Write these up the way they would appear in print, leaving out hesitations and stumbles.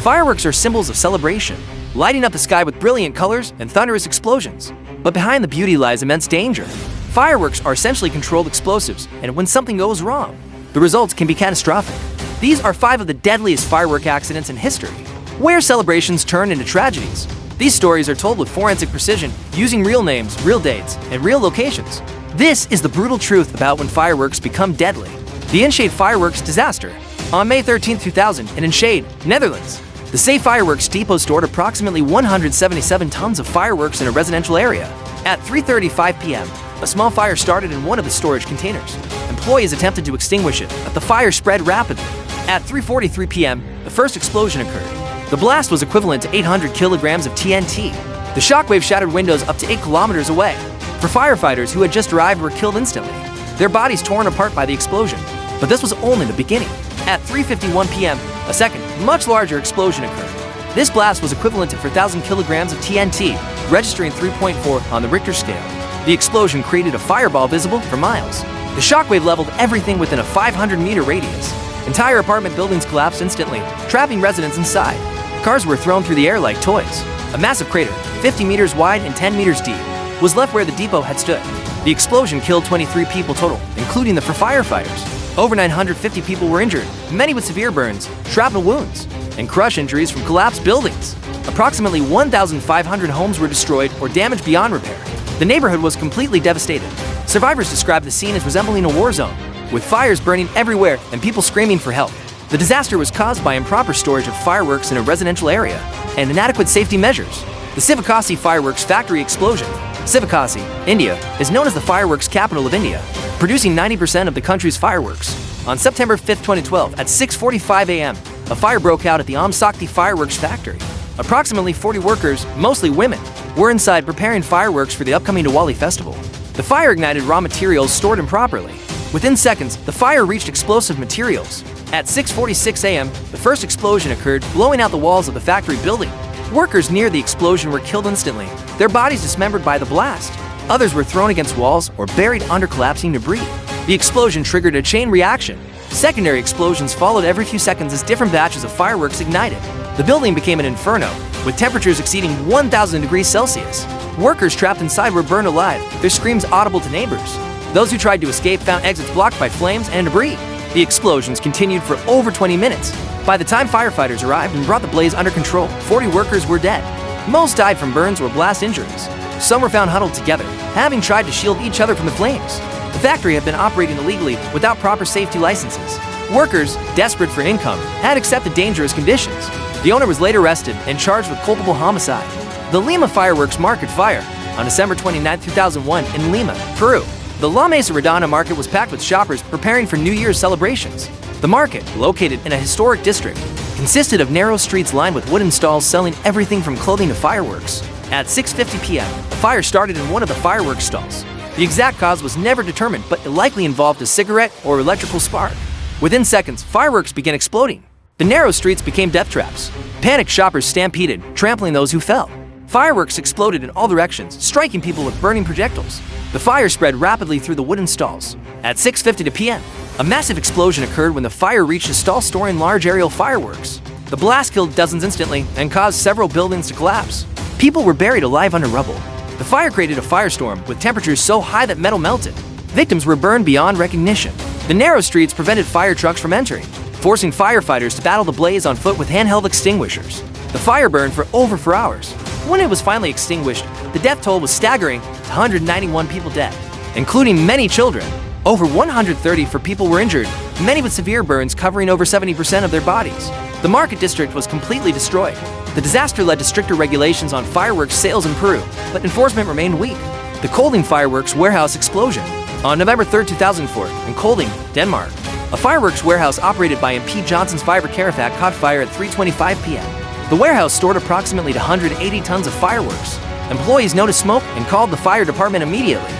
Fireworks are symbols of celebration, lighting up the sky with brilliant colors and thunderous explosions. But behind the beauty lies immense danger. Fireworks are essentially controlled explosives, and when something goes wrong, the results can be catastrophic. These are 5 of the deadliest firework accidents in history, where celebrations turn into tragedies. These stories are told with forensic precision, using real names, real dates, and real locations. This is the brutal truth about when fireworks become deadly. The Enschede fireworks disaster. On May 13, 2000, in Enschede, Netherlands, the Safe Fireworks Depot stored approximately 177 tons of fireworks in a residential area. At 3:35 p.m., a small fire started in one of the storage containers. Employees attempted to extinguish it, but the fire spread rapidly. At 3:43 p.m., the first explosion occurred. The blast was equivalent to 800 kilograms of TNT. The shockwave shattered windows up to 8 kilometers away. For firefighters who had just arrived were killed instantly, their bodies torn apart by the explosion. But this was only the beginning. At 3:51 p.m., a second, much larger explosion occurred. This blast was equivalent to 4,000 kilograms of TNT, registering 3.4 on the Richter scale. The explosion created a fireball visible for miles. The shockwave leveled everything within a 500-meter radius. Entire apartment buildings collapsed instantly, trapping residents inside. Cars were thrown through the air like toys. A massive crater, 50 meters wide and 10 meters deep, was left where the depot had stood. The explosion killed 23 people total, including the 4 firefighters. Over 950 people were injured, many with severe burns, shrapnel wounds, and crush injuries from collapsed buildings. Approximately 1,500 homes were destroyed or damaged beyond repair. The neighborhood was completely devastated. Survivors described the scene as resembling a war zone, with fires burning everywhere and people screaming for help. The disaster was caused by improper storage of fireworks in a residential area and inadequate safety measures. The Sivakasi fireworks factory explosion. Sivakasi, India, is known as the fireworks capital of India, producing 90% of the country's fireworks. On September 5, 2012, at 6:45 a.m., a fire broke out at the Sakti fireworks factory. Approximately 40 workers, mostly women, were inside preparing fireworks for the upcoming Diwali festival. The fire ignited raw materials stored improperly. Within seconds, the fire reached explosive materials. At 6:46 a.m., the first explosion occurred, blowing out the walls of the factory building. Workers near the explosion were killed instantly, their bodies dismembered by the blast. Others were thrown against walls or buried under collapsing debris. The explosion triggered a chain reaction. Secondary explosions followed every few seconds as different batches of fireworks ignited. The building became an inferno, with temperatures exceeding 1,000 degrees Celsius. Workers trapped inside were burned alive, their screams audible to neighbors. Those who tried to escape found exits blocked by flames and debris. The explosions continued for over 20 minutes. By the time firefighters arrived and brought the blaze under control, 40 workers were dead. Most died from burns or blast injuries. Some were found huddled together, having tried to shield each other from the flames. The factory had been operating illegally without proper safety licenses. Workers, desperate for income, had accepted dangerous conditions. The owner was later arrested and charged with culpable homicide. The Lima fireworks market fire on December 29, 2001 in Lima, Peru. The La Mesa Redonda market was packed with shoppers preparing for New Year's celebrations. The market, located in a historic district, consisted of narrow streets lined with wooden stalls selling everything from clothing to fireworks. At 6:50 p.m., a fire started in one of the fireworks stalls. The exact cause was never determined, but it likely involved a cigarette or electrical spark. Within seconds, fireworks began exploding. The narrow streets became death traps. Panicked shoppers stampeded, trampling those who fell. Fireworks exploded in all directions, striking people with burning projectiles. The fire spread rapidly through the wooden stalls. At 6:50 p.m., a massive explosion occurred when the fire reached a stall storing large aerial fireworks. The blast killed dozens instantly and caused several buildings to collapse. People were buried alive under rubble. The fire created a firestorm with temperatures so high that metal melted. Victims were burned beyond recognition. The narrow streets prevented fire trucks from entering, forcing firefighters to battle the blaze on foot with handheld extinguishers. The fire burned for over 4 hours. When it was finally extinguished, the death toll was staggering to 191 people dead, including many children. Over 134 people were injured, many with severe burns covering over 70% of their bodies. The market district was completely destroyed. The disaster led to stricter regulations on fireworks sales in Peru, but enforcement remained weak. The Kolding fireworks warehouse explosion. On November 3, 2004, in Kolding, Denmark, a fireworks warehouse operated by MP Johnson's Fiber Carafac caught fire at 3:25 p.m. The warehouse stored approximately 180 tons of fireworks. Employees noticed smoke and called the fire department immediately.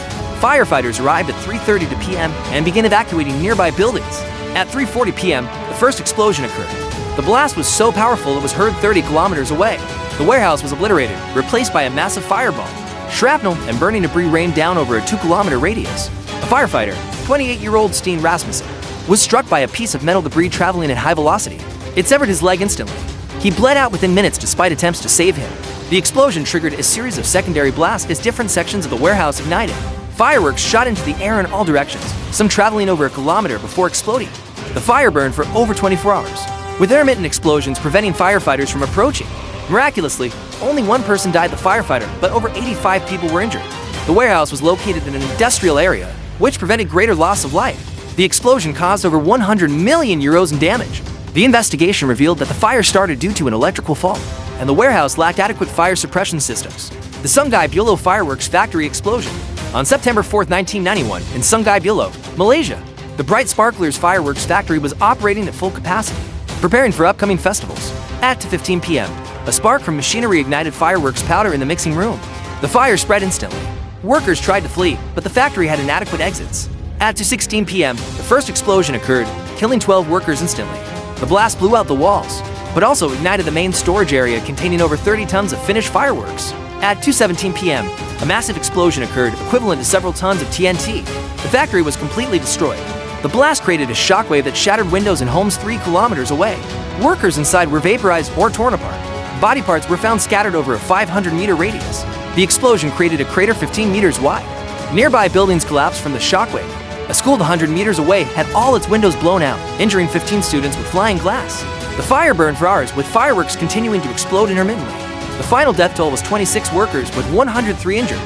Firefighters arrived at 3:30 p.m. and began evacuating nearby buildings. At 3:40 p.m., the first explosion occurred. The blast was so powerful it was heard 30 kilometers away. The warehouse was obliterated, replaced by a massive fireball. Shrapnel and burning debris rained down over a 2-kilometer radius. A firefighter, 28-year-old Steen Rasmussen, was struck by a piece of metal debris traveling at high velocity. It severed his leg instantly. He bled out within minutes despite attempts to save him. The explosion triggered a series of secondary blasts as different sections of the warehouse ignited. Fireworks shot into the air in all directions, some traveling over a kilometer before exploding. The fire burned for over 24 hours, with intermittent explosions preventing firefighters from approaching. Miraculously, only one person died, the firefighter, but over 85 people were injured. The warehouse was located in an industrial area, which prevented greater loss of life. The explosion caused over 100 million euros in damage. The investigation revealed that the fire started due to an electrical fault, and the warehouse lacked adequate fire suppression systems. The Sungai Buloh fireworks factory explosion. On September 4, 1991, in Sungai Buloh, Malaysia, the Bright Sparklers fireworks factory was operating at full capacity, preparing for upcoming festivals. At 2:15 p.m., a spark from machinery ignited fireworks powder in the mixing room. The fire spread instantly. Workers tried to flee, but the factory had inadequate exits. At 2:16 p.m., the first explosion occurred, killing 12 workers instantly. The blast blew out the walls, but also ignited the main storage area containing over 30 tons of finished fireworks. At 2:17 p.m., a massive explosion occurred, equivalent to several tons of TNT. The factory was completely destroyed. The blast created a shockwave that shattered windows in homes 3 kilometers away. Workers inside were vaporized or torn apart. Body parts were found scattered over a 500-meter radius. The explosion created a crater 15 meters wide. Nearby buildings collapsed from the shockwave. A school 100 meters away had all its windows blown out, injuring 15 students with flying glass. The fire burned for hours, with fireworks continuing to explode intermittently. The final death toll was 26 workers, with 103 injured.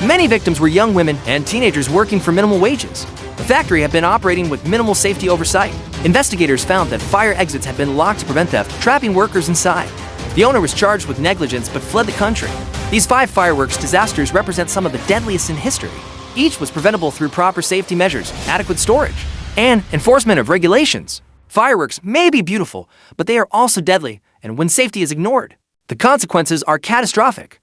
Many victims were young women and teenagers working for minimal wages. The factory had been operating with minimal safety oversight. Investigators found that fire exits had been locked to prevent theft, trapping workers inside. The owner was charged with negligence but fled the country. These 5 fireworks disasters represent some of the deadliest in history. Each was preventable through proper safety measures, adequate storage, and enforcement of regulations. Fireworks may be beautiful, but they are also deadly, and when safety is ignored, the consequences are catastrophic.